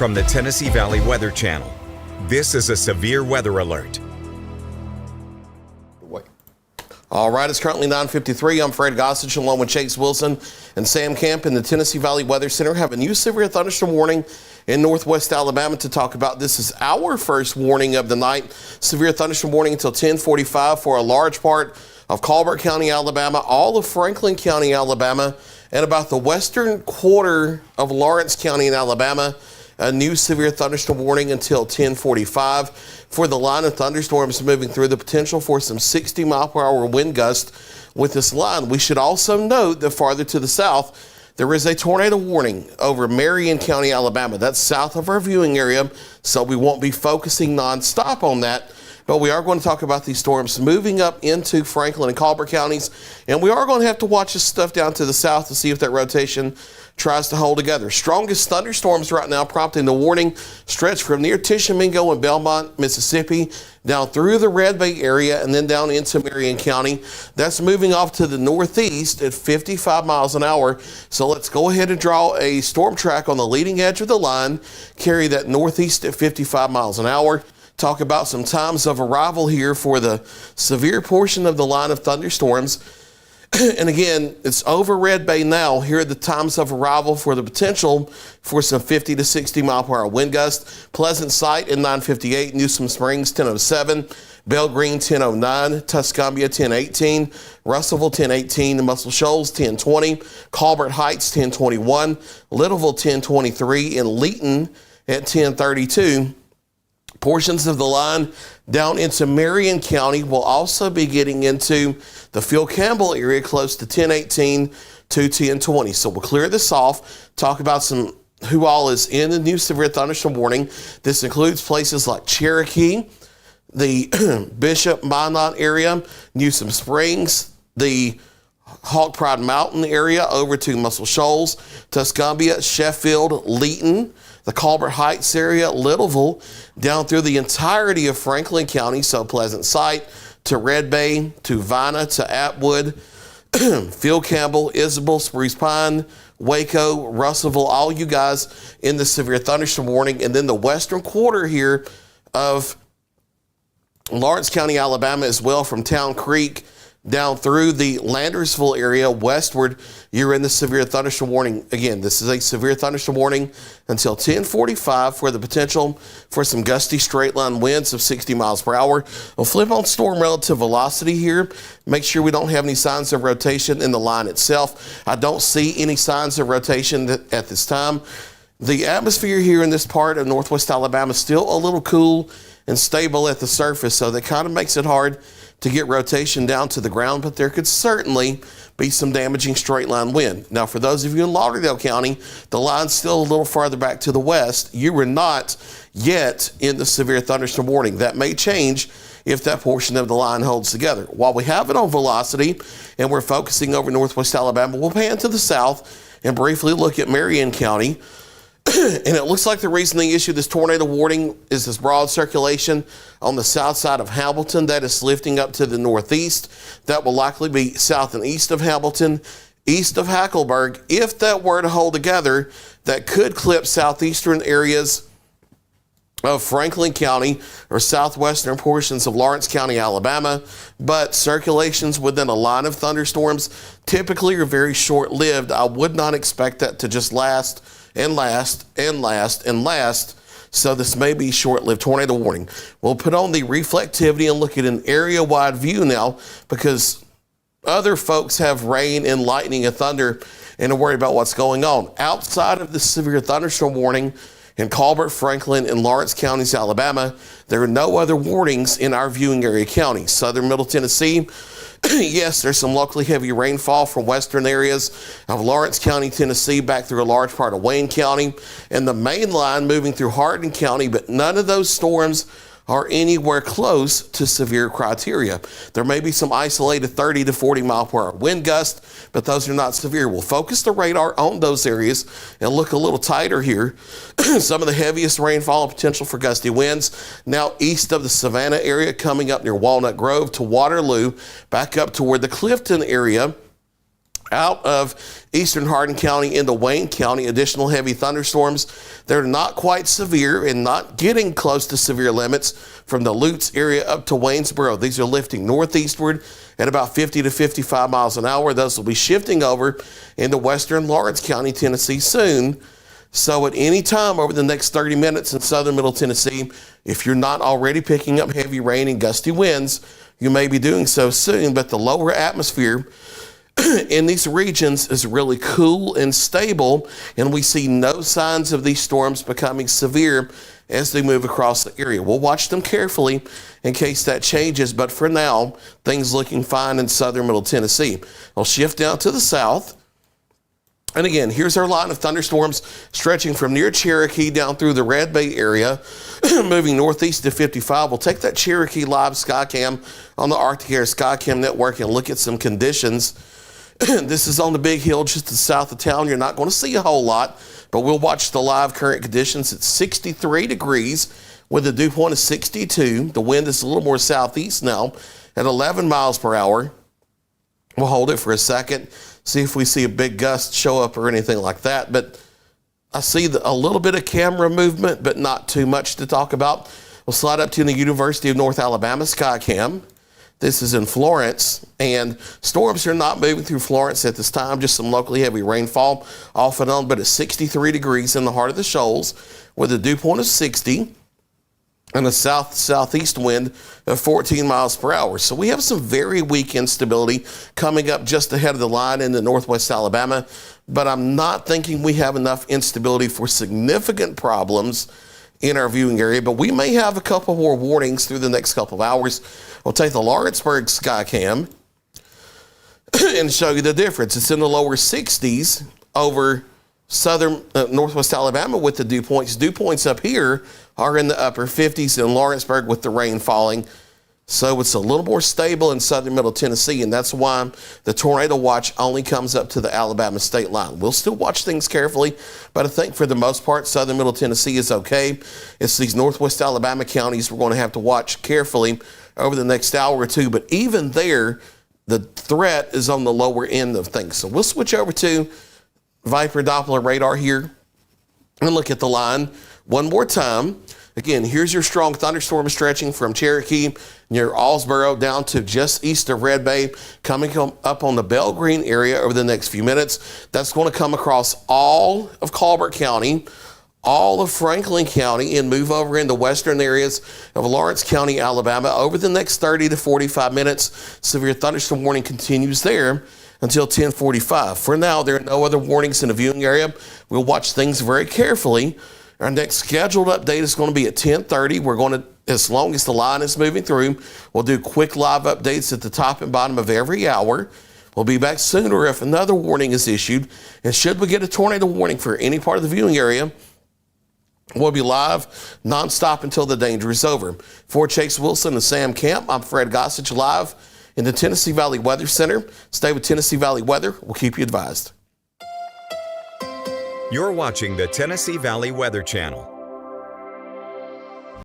From the Tennessee Valley Weather Channel, this is a severe weather alert. All right, it's currently 9:53. I'm Fred Gossage along with Chase Wilson and Sam Camp in the Tennessee Valley Weather Center. Have a new severe thunderstorm warning in northwest Alabama to talk about. This is our first warning of the night. Severe thunderstorm warning until 10:45 for a large part of Colbert County, Alabama, all of Franklin County, Alabama, and about the western quarter of Lawrence County in Alabama. A new severe thunderstorm warning until 10:45 for the line of thunderstorms moving through, the potential for some 60-mile-per-hour wind gusts with this line. We should also note that farther to the south, there is a tornado warning over Marion County, Alabama. That's south of our viewing area, so we won't be focusing nonstop on that. But we are going to talk about these storms moving up into Franklin and Colbert counties, and we are going to have to watch this stuff down to the south to see if that rotation tries to hold together. Strongest thunderstorms right now prompting the warning stretch from near Tishomingo and Belmont, Mississippi, down through the Red Bay area and then down into Marion County. That's moving off to the northeast at 55 miles an hour. So let's go ahead and draw a storm track on the leading edge of the line, carry that northeast at 55 miles an hour. Talk about some times of arrival here for the severe portion of the line of thunderstorms. And again, it's over Red Bay now. Here are the times of arrival for the potential for some 50 to 60 mile per hour wind gusts. Pleasant Site in 9:58, Newsom Springs 10:07, Bell Green 10:09, Tuscumbia 10:18, Russellville 10:18, Muscle Shoals 10:20, Colbert Heights 10:21, Littleville 10:23, and Leeton at 10:32. Portions of the line down into Marion County will also be getting into the Phil Campbell area close to 10:18 to 10:20. So we'll clear this off, talk about some who all is in the new severe thunderstorm warning. This includes places like Cherokee, the Bishop Minot area, Newsom Springs, the Hawk Pride Mountain area over to Muscle Shoals, Tuscumbia, Sheffield, Leeton, the Colbert Heights area, Littleville, down through the entirety of Franklin County, so Pleasant Site to Red Bay, to Vina, to Atwood, Phil Campbell, Isabel, Spruce Pine, Waco, Russellville, all you guys in the severe thunderstorm warning. And then the western quarter here of Lawrence County, Alabama as well, from Town Creek down through the Landersville area westward, you're in the severe thunderstorm warning. Again, this is a severe thunderstorm warning until 10:45 for the potential for some gusty straight line winds of 60 miles per hour. We'll flip on storm relative velocity here. Make sure we don't have any signs of rotation in the line itself. I don't see any signs of rotation at this time. The atmosphere here in this part of northwest Alabama is still a little cool and stable at the surface, so that kind of makes it hard to get rotation down to the ground, but there could certainly be some damaging straight line wind. Now, for those of you in Lauderdale County, the line's still a little farther back to the west. You were not yet in the severe thunderstorm warning. That may change if that portion of the line holds together. While we have it on velocity and we're focusing over northwest Alabama, we'll pan to the south and briefly look at Marion County. And it looks like the reason they issued this tornado warning is this broad circulation on the south side of Hamilton that is lifting up to the northeast. That will likely be south and east of Hamilton, east of Hackleburg. If that were to hold together, that could clip southeastern areas of Franklin County or southwestern portions of Lawrence County, Alabama. But circulations within a line of thunderstorms typically are very short-lived. I would not expect that to just last and last and last and last. So this may be short-lived tornado warning. We'll put on the reflectivity and look at an area-wide view now, because other folks have rain and lightning and thunder and are worried about what's going on. Outside of the severe thunderstorm warning in Colbert, Franklin, and Lawrence counties, Alabama, there are no other warnings in our viewing area counties. Southern Middle Tennessee, yes, there's some locally heavy rainfall from western areas of Lawrence County, Tennessee, back through a large part of Wayne County, and the main line moving through Hardin County, but none of those storms are anywhere close to severe criteria. There may be some isolated 30 to 40 mile per hour wind gusts, but those are not severe. We'll focus the radar on those areas and look a little tighter here. Some of the heaviest rainfall and potential for gusty winds now east of the Savannah area, coming up near Walnut Grove to Waterloo, back up toward the Clifton area out of eastern Hardin County into Wayne County. Additional heavy thunderstorms. They're not quite severe and not getting close to severe limits from the Lutz area up to Waynesboro. These are lifting northeastward at about 50 to 55 miles an hour. Those will be shifting over into western Lawrence County, Tennessee soon. So at any time over the next 30 minutes in southern Middle Tennessee, if you're not already picking up heavy rain and gusty winds, you may be doing so soon. But the lower atmosphere in these regions is really cool and stable, and we see no signs of these storms becoming severe as they move across the area. We'll watch them carefully in case that changes, but for now, things looking fine in southern Middle Tennessee. We'll shift down to the south. And again, here's our line of thunderstorms stretching from near Cherokee down through the Red Bay area, moving northeast to 55. We'll take that Cherokee live Skycam on the Arctic Air Skycam network and look at some conditions. This is on the big hill just to the south of town. You're not going to see a whole lot, but we'll watch the live current conditions. It's 63 degrees with a dew point of 62. The wind is a little more southeast now at 11 miles per hour. We'll hold it for a second, see if we see a big gust show up or anything like that. But I see a little bit of camera movement, but not too much to talk about. We'll slide up to the University of North Alabama Skycam. This is in Florence, and storms are not moving through Florence at this time, just some locally heavy rainfall off and on, but it's 63 degrees in the heart of the shoals with a dew point of 60 and a southeast wind of 14 miles per hour. So we have some very weak instability coming up just ahead of the line into northwest Alabama, but I'm not thinking we have enough instability for significant problems in our viewing area, but we may have a couple more warnings through the next couple of hours. We'll take the Lawrenceburg Skycam and show you the difference. It's in the lower 60s over southern northwest Alabama with the dew points. Dew points up here are in the upper 50s in Lawrenceburg with the rain falling. So it's a little more stable in southern Middle Tennessee, and that's why the tornado watch only comes up to the Alabama state line. We'll still watch things carefully, but I think for the most part, southern Middle Tennessee is okay. It's these northwest Alabama counties we're going to have to watch carefully over the next hour or two, but even there, the threat is on the lower end of things. So we'll switch over to Viper Doppler radar here and look at the line one more time. Again, here's your strong thunderstorm stretching from Cherokee near Allsboro down to just east of Red Bay, coming up on the Bell Green area over the next few minutes. That's going to come across all of Colbert County, all of Franklin County, and move over into western areas of Lawrence County, Alabama over the next 30 to 45 minutes. Severe thunderstorm warning continues there until 10:45. For now, there are no other warnings in the viewing area. We'll watch things very carefully. Our next scheduled update is going to be at 10:30. We're going to, as long as the line is moving through, we'll do quick live updates at the top and bottom of every hour. We'll be back sooner if another warning is issued. And should we get a tornado warning for any part of the viewing area, we'll be live nonstop until the danger is over. For Chase Wilson and Sam Camp, I'm Fred Gossage, live in the Tennessee Valley Weather Center. Stay with Tennessee Valley Weather. We'll keep you advised. You're watching the Tennessee Valley Weather Channel.